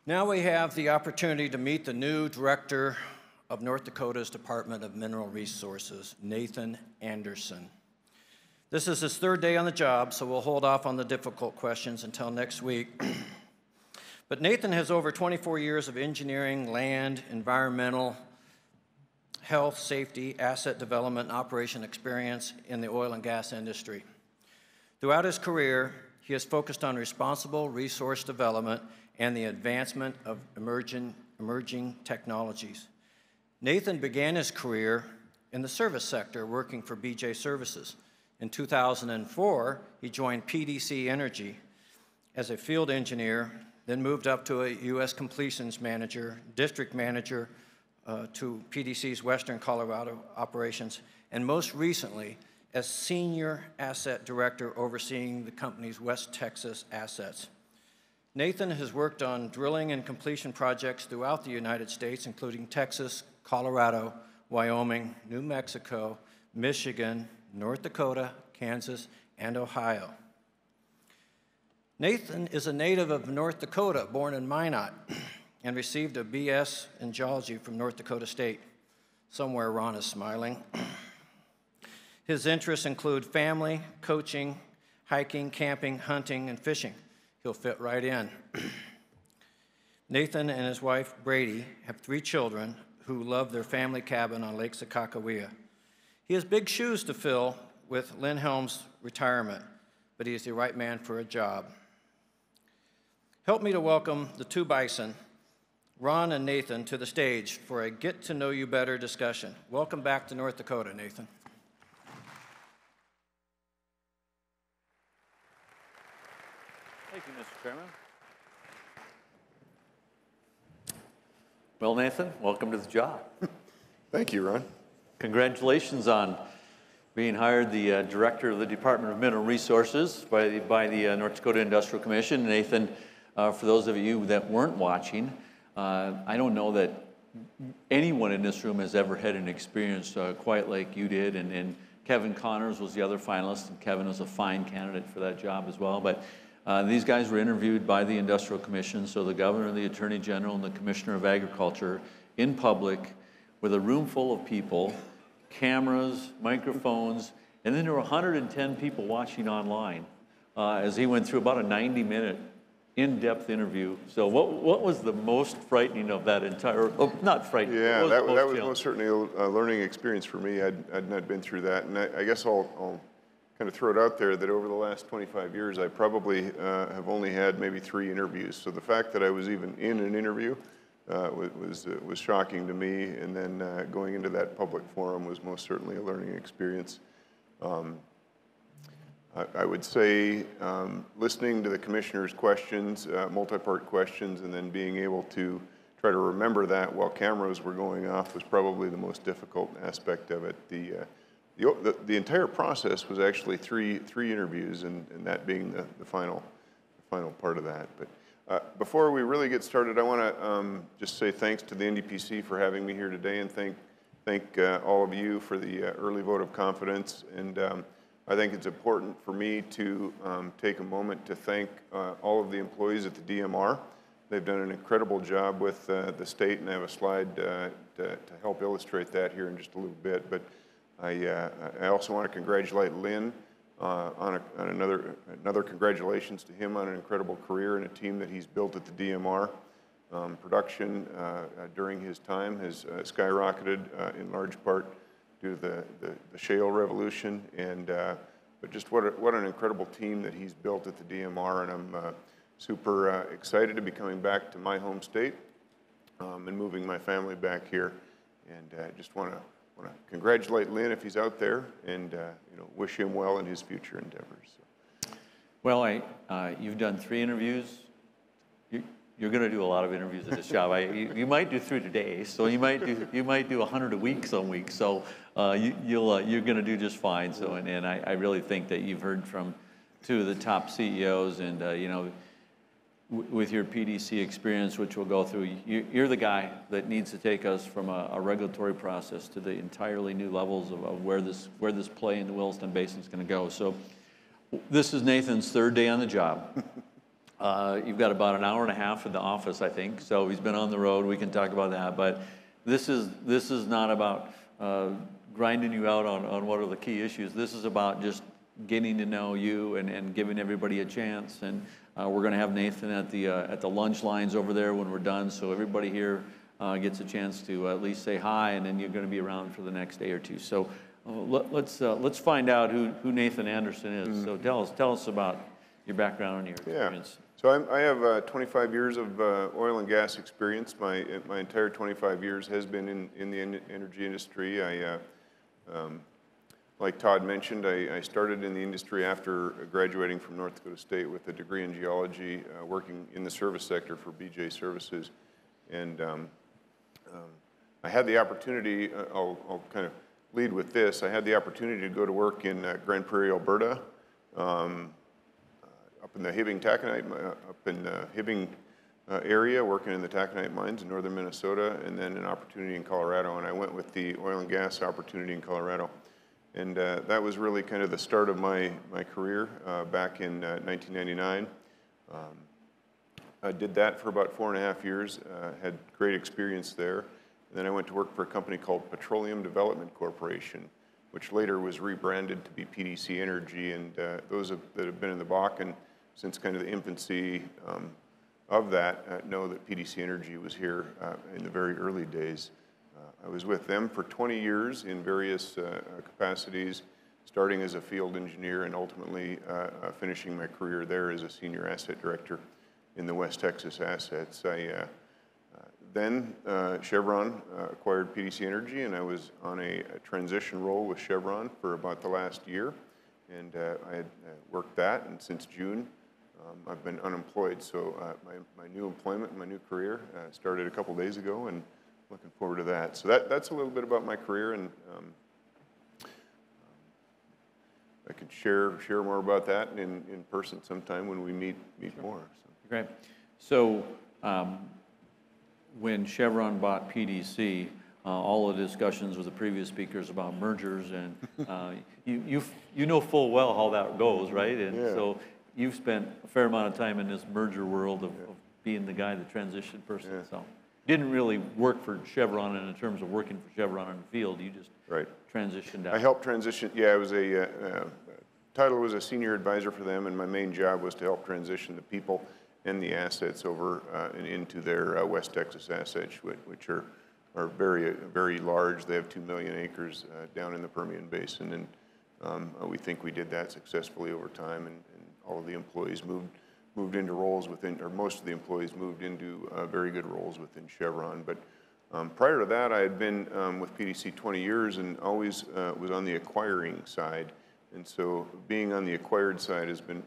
Now we have the opportunity to meet the new director of North Dakota's Department of Mineral Resources, Nathan Anderson. This is his third day on the job, so we'll hold off on the difficult questions until next week. But Nathan has over 24 years of engineering, land, environmental, health, safety, asset development, and operation experience in the oil and gas industry. Throughout his career, he has focused on responsible resource development and the advancement of emerging technologies. Nathan began his career in the service sector, working for BJ Services. In 2004, he joined PDC Energy as a field engineer, then moved up to a U.S. completions manager, district manager to PDC's Western Colorado operations, and most recently as senior asset director overseeing the company's West Texas assets. Nathan has worked on drilling and completion projects throughout the United States, including Texas, Colorado, Wyoming, New Mexico, Michigan, North Dakota, Kansas, and Ohio. Nathan is a native of North Dakota, born in Minot, and received a BS in geology from North Dakota State. Somewhere Ron is smiling. His interests include family, coaching, hiking, camping, hunting, and fishing. He'll fit right in. Nathan and his wife, Brady, have 3 children who love their family cabin on Lake Sakakawea. He has big shoes to fill with Lynn Helm's retirement, but he is the right man for a job. Help me to welcome the 2 bison, Ron and Nathan, to the stage for a get-to-know-you-better discussion. Welcome back to North Dakota, Nathan. Thank you, Mr. Chairman. Well, Nathan, welcome to the job. Thank you, Ron. Congratulations on being hired the Director of the Department of Mineral Resources by the North Dakota Industrial Commission. Nathan, for those of you that weren't watching, I don't know that anyone in this room has ever had an experience quite like you did, and Kevin Connors was the other finalist, and Kevin was a fine candidate for that job as well. But these guys were interviewed by the Industrial Commission, so the Governor, the Attorney General, and the Commissioner of Agriculture in public with a room full of people, cameras, microphones, and then there were 110 people watching online as he went through about a 90-minute in-depth interview. So what was the most frightening of that entire, not frightening. Yeah, that was most certainly a learning experience for me. I'd not been through that. And I guess I'll kind of throw it out there that over the last 25 years, I probably have only had maybe 3 interviews. So the fact that I was even in an interview was shocking to me. And then going into that public forum was most certainly a learning experience. I would say listening to the commissioner's questions, multi-part questions, and then being able to try to remember that while cameras were going off was probably the most difficult aspect of it. The entire process was actually three interviews, and that being the final part of that. But before we really get started, I want to just say thanks to the NDPC for having me here today, and thank all of you for the early vote of confidence. And I think it's important for me to take a moment to thank all of the employees at the DMR. They've done an incredible job with the state, and I have a slide to help illustrate that here in just a little bit. But I also want to congratulate Lynn on another congratulations to him on an incredible career and a team that he's built at the DMR. Production during his time has skyrocketed in large part due to the shale revolution, and but just what an incredible team that he's built at the DMR, and I'm super excited to be coming back to my home state and moving my family back here, and just want to congratulate Lynn if he's out there, and wish him well in his future endeavors. So. Well, you've done 3 interviews. You're going to do a lot of interviews at this job. You might do 3 today, so you might do 100 a week some weeks. So you're going to do just fine. So and I really think that you've heard from 2 of the top CEOs, and with your PDC experience, which we'll go through, you're the guy that needs to take us from a regulatory process to the entirely new levels of where this play in the Williston Basin is going to go. So this is Nathan's 3rd day on the job. You've got about an hour and a half in the office, I think. So he's been on the road. We can talk about that. But this is not about grinding you out on what are the key issues. This is about just getting to know you and giving everybody a chance. And we're going to have Nathan at the lunch lines over there when we're done. So everybody here gets a chance to at least say hi, and then you're going to be around for the next day or two. So let's find out who Nathan Anderson is. So tell us about your background and your experience. Yeah. So I have 25 years of oil and gas experience. My entire 25 years has been in the energy industry. Like Todd mentioned, I started in the industry after graduating from North Dakota State with a degree in geology, working in the service sector for BJ Services. And I had the opportunity, I'll kind of lead with this, I had the opportunity to go to work in Grand Prairie, Alberta, up in the Hibbing area, working in the taconite mines in northern Minnesota, and then an opportunity in Colorado. And I went with the oil and gas opportunity in Colorado. And that was really kind of the start of my career back in 1999. I did that for about 4.5 years, had great experience there. And then I went to work for a company called Petroleum Development Corporation, which later was rebranded to be PDC Energy. And those that have been in the Bakken since kind of the infancy of that know that PDC Energy was here in the very early days. I was with them for 20 years in various capacities, starting as a field engineer and ultimately finishing my career there as a senior asset director in the West Texas assets. Then Chevron acquired PDC Energy, and I was on a transition role with Chevron for about the last year. And I had worked that, and since June, I've been unemployed. So my new employment, my new career started a couple days ago, and looking forward to that. So that's a little bit about my career, and I could share more about that in person sometime when we meet more. So. Great. So when Chevron bought PDC, all the discussions with the previous speakers about mergers, and you know full well how that goes, right? And so you've spent a fair amount of time in this merger world of being the guy, the transition person. Yeah. So didn't really work for Chevron in terms of working for Chevron in the field. You just transitioned out. I helped transition. Yeah, I was title was a senior advisor for them, and my main job was to help transition the people and the assets over and into their West Texas assets, which are very, very large. They have 2 million acres down in the Permian Basin, and we think we did that successfully over time, and all of the employees moved into roles within, or most of the employees moved into very good roles within Chevron. But prior to that, I had been with PDC 20 years and always was on the acquiring side. And so being on the acquired side has been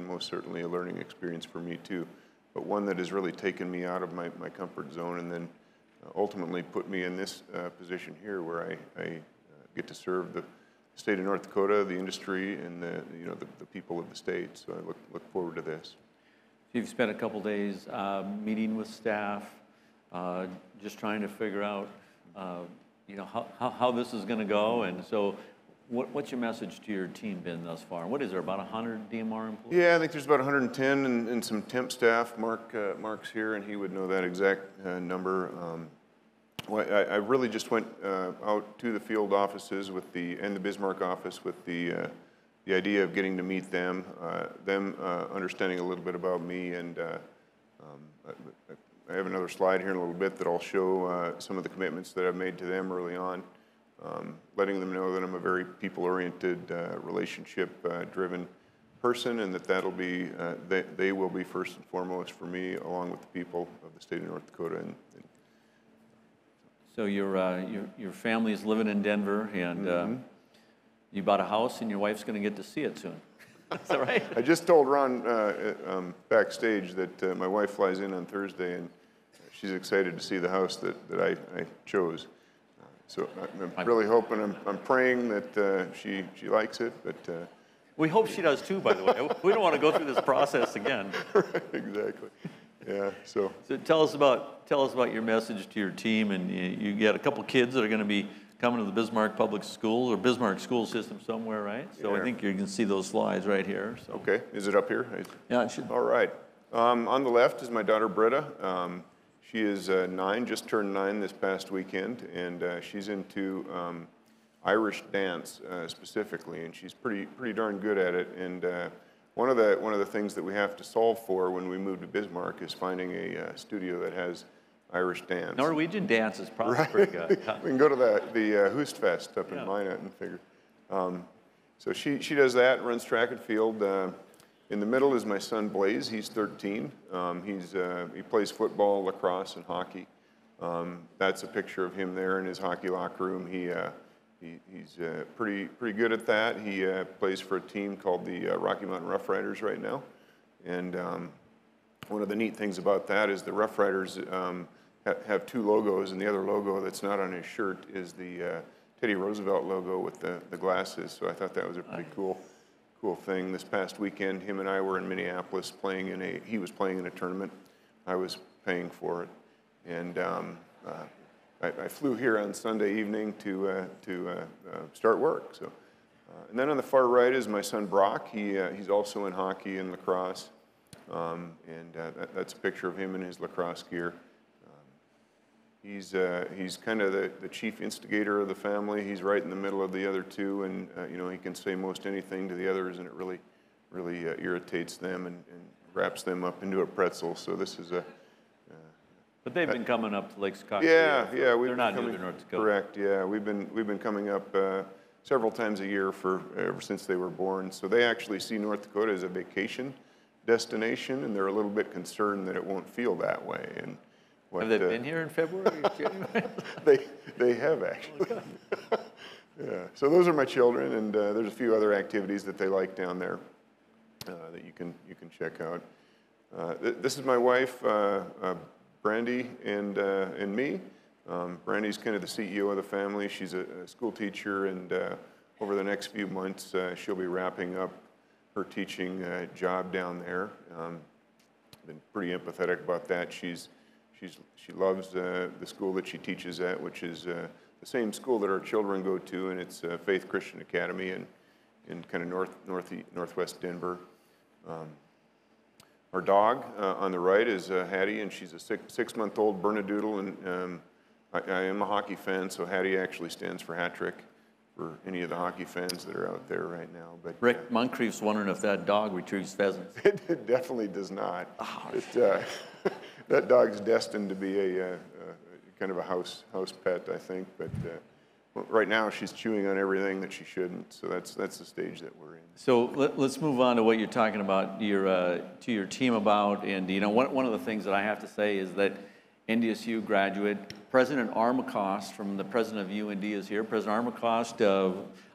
most certainly a learning experience for me too, but one that has really taken me out of my comfort zone, and then ultimately put me in this position here where I get to serve the state of North Dakota, the industry, and the people of the state. So I look forward to this. You've spent a couple days meeting with staff, just trying to figure out how this is going to go, and so. What's your message to your team been thus far? What is there, about 100 DMR employees? Yeah, I think there's about 110 and some temp staff. Mark's here, and he would know that exact number. I really just went out to the field offices and the Bismarck office with the idea of getting to meet them, understanding a little bit about me, and I have another slide here in a little bit that I'll show some of the commitments that I've made to them early on. Letting them know that I'm a very people-oriented, relationship-driven person, and that'll be they will be first and foremost for me, along with the people of the state of North Dakota. So your family is living in Denver, and you bought a house, and your wife's going to get to see it soon. Is that right? I just told Ron backstage that my wife flies in on Thursday, and she's excited to see the house that I chose. So I'm really hoping, I'm praying that she likes it, but... we hope she does too, by the way. We don't want to go through this process again. Exactly. Yeah, so tell us about your message to your team, and you got a couple kids that are going to be coming to the Bismarck Public Schools or Bismarck school system somewhere, right? So yeah. I think you can see those slides right here. So. Okay, is it up here? Yeah, it should. All right. On the left is my daughter Britta. She is 9, just turned 9 this past weekend, and she's into Irish dance specifically, and she's pretty darn good at it. And one of the things that we have to solve for when we move to Bismarck is finding a studio that has Irish dance. Norwegian dance is probably pretty good. We can go to the Hoostfest up in Minot and figure. So she does that, runs track and field. In the middle is my son Blaze. He's 13. He plays football, lacrosse, and hockey. That's a picture of him there in his hockey locker room. He's pretty good at that. He plays for a team called the Rocky Mountain Rough Riders right now. And one of the neat things about that is the Rough Riders have 2 logos, and the other logo that's not on his shirt is the Teddy Roosevelt logo with the glasses. So I thought that was a pretty cool thing. This past weekend, him and I were in Minneapolis he was playing in a tournament. I was paying for it. And I flew here on Sunday evening to start work. So, and then on the far right is my son Brock. He's also in hockey and lacrosse. That's a picture of him in his lacrosse gear. He's kind of the chief instigator of the family. He's right in the middle of the other 2, and he can say most anything to the others, and it really irritates them and wraps them up into a pretzel. So this is a. But they've been coming up to Lake Scott. Yeah. They're not new to North Dakota. Correct. Yeah, we've been coming up several times a year ever since they were born. So they actually see North Dakota as a vacation destination, and they're a little bit concerned that it won't feel that way. And have they been here in February? They have actually. Yeah. So those are my children, and there's a few other activities that they like down there that you can check out. This is my wife, Brandy, and me. Brandy's kind of the CEO of the family. She's a school teacher, and over the next few months, she'll be wrapping up her teaching job down there. Been pretty empathetic about that. She loves the school that she teaches at, which is the same school that our children go to, and it's Faith Christian Academy in kind of northwest Denver. Our dog on the right is Hattie, and she's a 6-month-old Bernedoodle, and I am a hockey fan, so Hattie actually stands for hat trick for any of the hockey fans that are out there right now. But Rick Moncrief's wondering if that dog retrieves pheasants. It definitely does not. Oh. That dog's destined to be a kind of a house pet, I think. But right now, she's chewing on everything that she shouldn't. So that's the stage that we're in. So let's move on to what you're talking about to your team about. And one of the things that I have to say is that NDSU graduate President Armacost from the president of UND is here. President Armacost,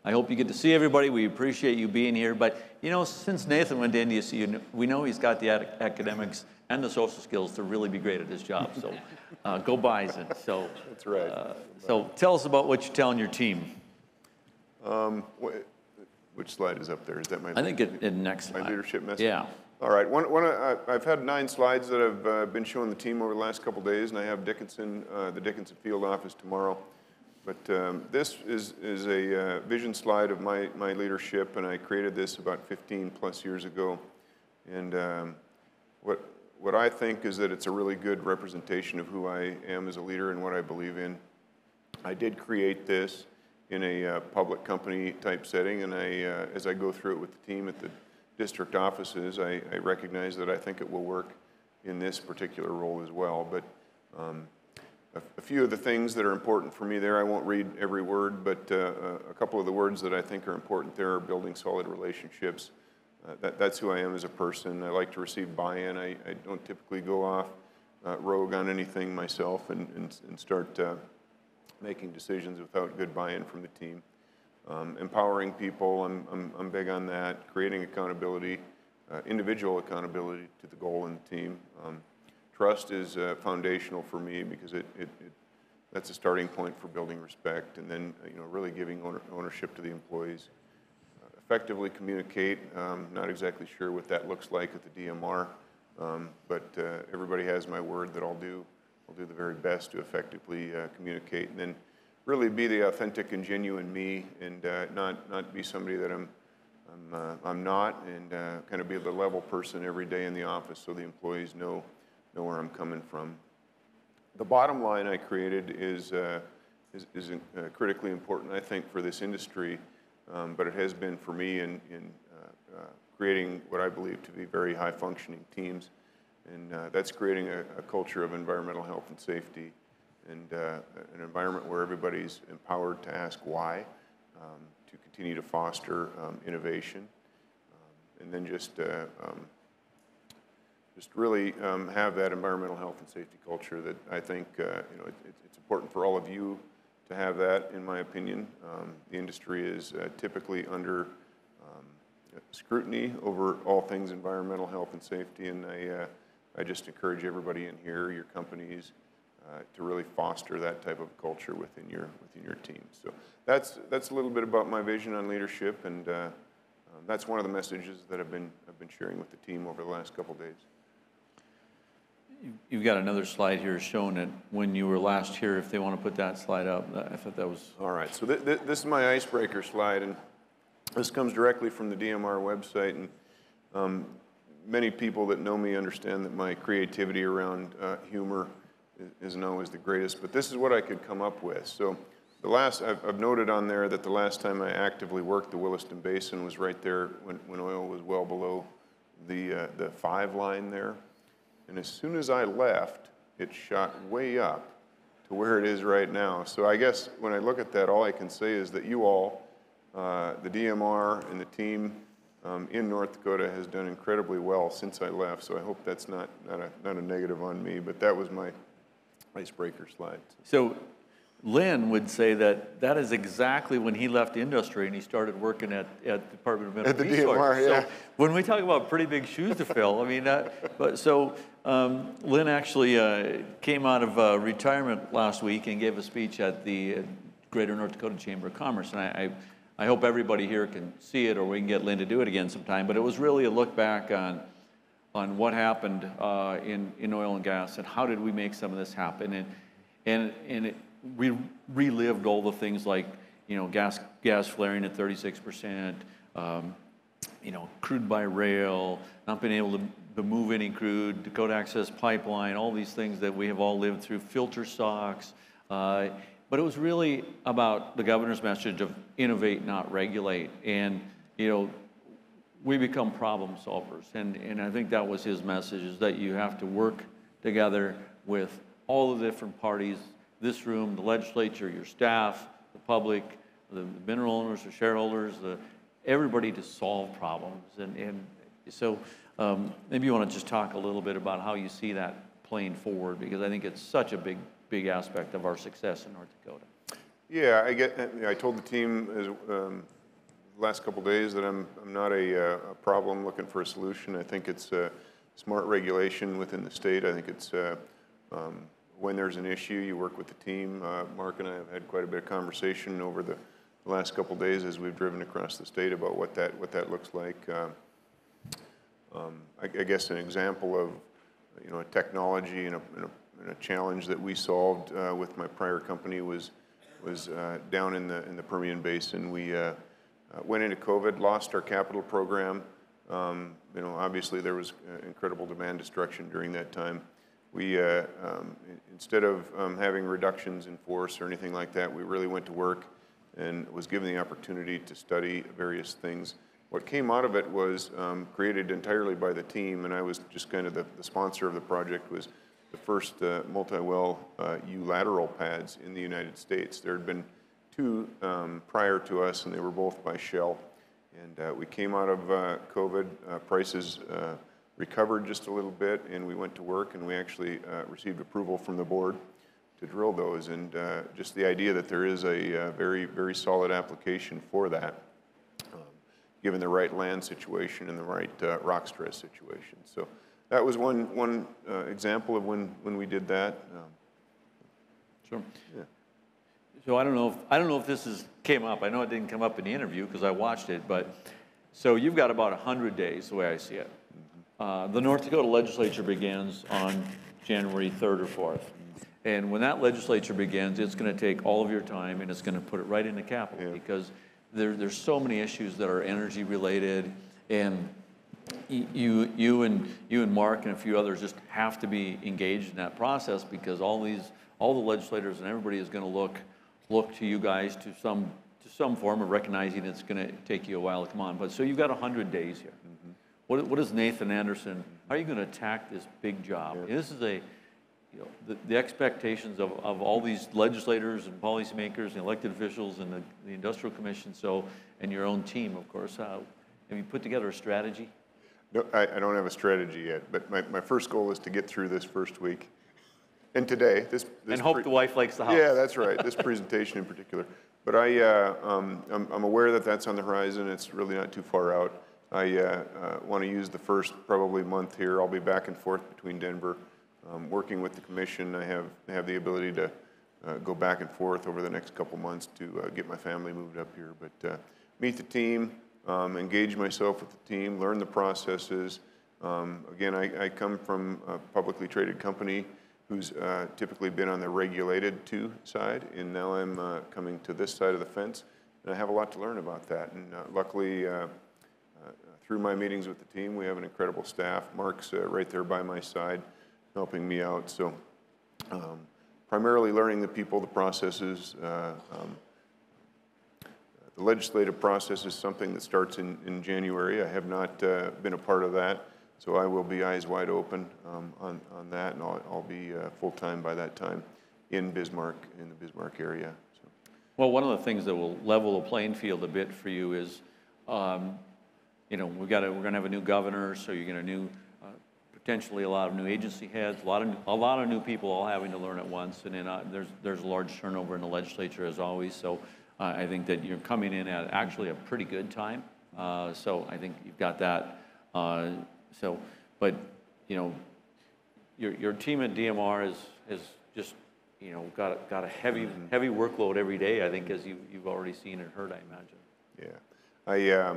I hope you get to see everybody. We appreciate you being here. But since Nathan went to NDSU, we know he's got the academics and the social skills to really be great at his job. So go Bison. So that's right. So tell us about what you're telling your team. Which slide is up there? Is that my? I think it's next slide. My leadership message. Yeah. All right. I've had 9 slides that I've been showing the team over the last couple of days, and I have the Dickinson field office tomorrow. But this is a vision slide of my leadership, and I created this about 15 plus years ago. And what I think is that it's a really good representation of who I am as a leader and what I believe in. I did create this in a public company type setting, and as I go through it with the team at the district offices, I recognize that I think it will work in this particular role as well. But a few of the things that are important for me there, I won't read every word, but a couple of the words that I think are important there are building solid relationships. That's who I am as a person. I like to receive buy-in. I don't typically go off rogue on anything myself and start making decisions without good buy-in from the team. Empowering people, I'm big on that. Creating accountability, individual accountability to the goal and the team. Trust is foundational for me because that's a starting point for building respect, and then really giving ownership to the employees. Effectively communicate. Not exactly sure what that looks like at the DMR, but everybody has my word that I'll do the very best to effectively communicate, and then really be the authentic and genuine me, and not be somebody that I'm I'm not, and kind of be the level person every day in the office so the employees know where I'm coming from. The bottom line I created is critically important, I think, for this industry, but it has been for me in creating what I believe to be very high-functioning teams, and that's creating a culture of environmental health and safety, and an environment where everybody's empowered to ask why, to continue to foster innovation, and then just really have that environmental health and safety culture that I think it's important for all of you to have that, in my opinion. The industry is typically under scrutiny over all things environmental health and safety, and I just encourage everybody in here, your companies, to really foster that type of culture within your team. So that's a little bit about my vision on leadership, and that's one of the messages that I've been sharing with the team over the last couple of days. You've got another slide here showing it when you were last here. If they want to put that slide up, I thought that was... All right, so this is my icebreaker slide, and this comes directly from the DMR website, and many people that know me understand that my creativity around humor isn't always the greatest, but this is what I could come up with. So I've noted on there that the last time I actively worked the Williston Basin was right there when oil was well below the 5 line there. And as soon as I left, it shot way up to where it is right now. So I guess when I look at that, all I can say is that you all, the DMR and the team in North Dakota has done incredibly well since I left. So I hope that's not a negative on me, but that was my icebreaker slide. So Lynn would say that is exactly when he left industry and he started working at the Department of Mineral Resources. DMR, yeah. So when we talk about pretty big shoes to fill, I mean, Lynn actually came out of retirement last week and gave a speech at the Greater North Dakota Chamber of Commerce, and I hope everybody here can see it, or we can get Lynn to do it again sometime. But it was really a look back on what happened in oil and gas, and how did we make some of this happen, and we relived all the things like, gas flaring at 36%, crude by rail, not being able to move any crude, Dakota Access Pipeline, all these things that we have all lived through, filter stocks. But it was really about the governor's message of innovate, not regulate. And, we become problem solvers. And I think that was his message, is that you have to work together with all the different parties, this room, the legislature, your staff, the public, the mineral owners, the shareholders, everybody to solve problems. And so maybe you want to just talk a little bit about how you see that playing forward, because I think it's such a big aspect of our success in North Dakota. Yeah, I told the team last couple of days that I'm not a problem looking for a solution. I think it's smart regulation within the state. I think it's when there's an issue, you work with the team. Mark and I have had quite a bit of conversation over the last couple of days as we've driven across the state about what that looks like. I guess an example of a technology and a challenge that we solved with my prior company was down in the Permian Basin. We went into COVID, lost our capital program. Obviously there was incredible demand destruction during that time. We, instead of having reductions in force or anything like that, we really went to work and was given the opportunity to study various things. What came out of it was created entirely by the team, and I was just kind of the sponsor of the project. Was the first multi-well U-lateral pads in the United States. There had been 2 prior to us, and they were both by Shell. And we came out of COVID, prices recovered just a little bit, and we went to work, and we actually received approval from the board to drill those. And just the idea that there is a very, very solid application for that, given the right land situation and the right rock stress situation. So that was one example of when we did that. Sure. Yeah. So I don't know if this came up. I know it didn't come up in the interview because I watched it, but so you've got about 100 days, the way I see it. The North Dakota legislature begins on January 3rd or 4th. And when that legislature begins, it's going to take all of your time, and it's going to put it right in the capital, because there's so many issues that are energy related, and you and Mark and a few others just have to be engaged in that process, because all the legislators and everybody is going to look to you guys to some form of recognizing it's going to take you a while to come on. But so you've got 100 days here. What is Nathan Anderson? How are you going to attack this big job? And this is the expectations of all these legislators and policymakers and elected officials and the Industrial Commission, and your own team, of course. Have you put together a strategy? No, I don't have a strategy yet, but my first goal is to get through this first week. And today, and hope the wife likes the house. Yeah, that's right, this presentation in particular. But I'm aware that that's on the horizon. It's really not too far out. I want to use the first probably month here. I'll be back and forth between Denver. Working with the commission, I have the ability to go back and forth over the next couple months to get my family moved up here. But meet the team, engage myself with the team, learn the processes. Again, I come from a publicly traded company who's typically been on the regulated to side, and now I'm coming to this side of the fence, and I have a lot to learn about that. And luckily, through my meetings with the team, we have an incredible staff. Mark's right there by my side, helping me out. So primarily learning the people, the processes. The legislative process is something that starts in January. I have not been a part of that, so I will be eyes wide open on that, and I'll be full-time by that time in Bismarck, in the Bismarck area. So. Well, one of the things that will level the playing field a bit for you is, we're going to have a new governor, so you're going to potentially a lot of new agency heads, a lot of new people all having to learn at once, and then there's a large turnover in the legislature as always. So I think that you're coming in at actually a pretty good time. So I think you've got that. But your team at DMR has just got a heavy workload every day. I think, as you've already seen and heard, I imagine. Yeah,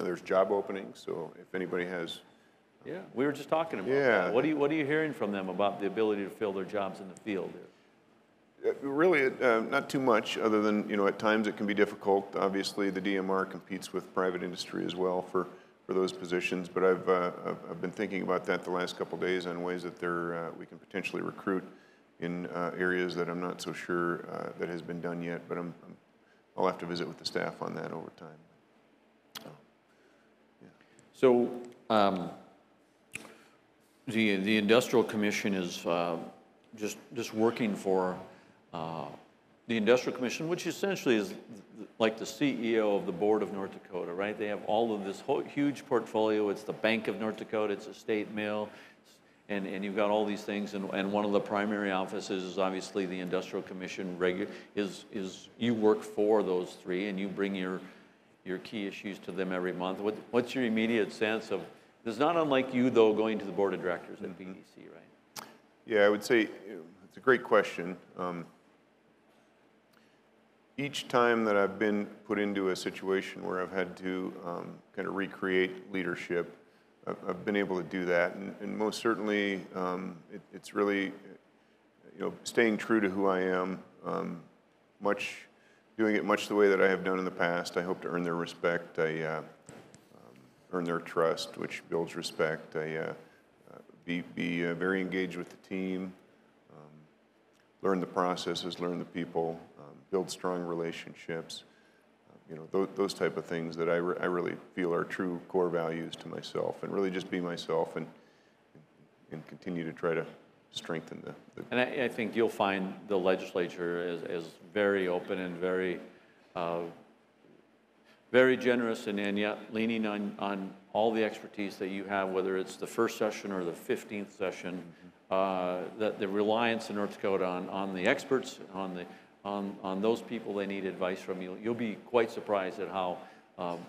there's job openings. So if anybody has. Yeah, we were just talking about that. What are you hearing from them about the ability to fill their jobs in the field? Really, not too much, other than, at times it can be difficult. Obviously, the DMR competes with private industry as well for those positions, but I've been thinking about that the last couple of days on ways that we can potentially recruit in areas that I'm not so sure that has been done yet, but I'll have to visit with the staff on that over time. So the Industrial Commission is just working for the Industrial Commission, which essentially is like the CEO of the board of North Dakota, right? They have all of this huge portfolio. It's the Bank of North Dakota. It's a state mill. And you've got all these things. And one of the primary offices is obviously the Industrial Commission. You work for those three, and you bring your key issues to them every month. What's your immediate sense of, it's not unlike you, though, going to the board of directors at BDC, right? Yeah, I would say it's a great question. Each time that I've been put into a situation where I've had to kind of recreate leadership, I've been able to do that. And most certainly, it's really, staying true to who I am, doing it much the way that I have done in the past. I hope to earn their respect. I earn their trust, which builds respect. I be very engaged with the team, learn the processes, learn the people, build strong relationships, those type of things that I really feel are true core values to myself, and really just be myself and continue to try to strengthen the. And I think you'll find the legislature as very open and very generous, and yet leaning on all the expertise that you have, whether it's the first session or the 15th session. That the reliance in North Dakota on the experts, on those people they need advice from. You'll be quite surprised at how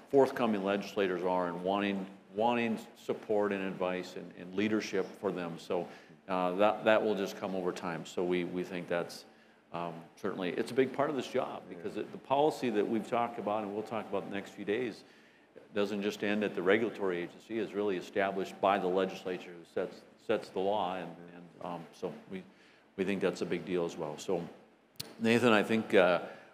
forthcoming legislators are and wanting support and advice and leadership for them. So that will just come over time. So we think that's certainly, it's a big part of this job, because the policy that we've talked about and we'll talk about the next few days doesn't just end at the regulatory agency. It's really established by the legislature who sets the law, and so we think that's a big deal as well. So Nathan, I think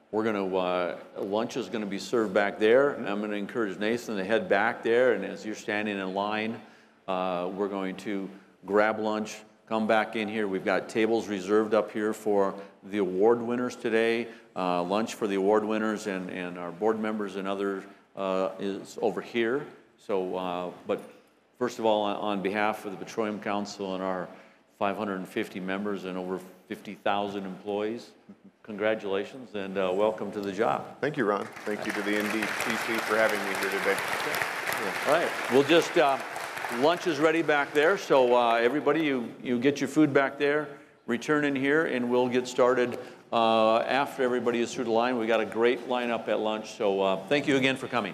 We're going to, lunch is going to be served back there. I'm going to encourage Nathan to head back there, and as you're standing in line, we're going to grab lunch, come back in here. We've got tables reserved up here for the award winners today. Lunch for the award winners and our board members and others is over here. So, but first of all, on behalf of the Petroleum Council and our 550 members and over 50,000 employees, congratulations and welcome to the job. Thank you, Ron. Thank you to the NDPC for having me here today. All right, we'll just, lunch is ready back there, so everybody, you get your food back there, return in here, and we'll get started after everybody is through the line. We got a great lineup at lunch, so thank you again for coming.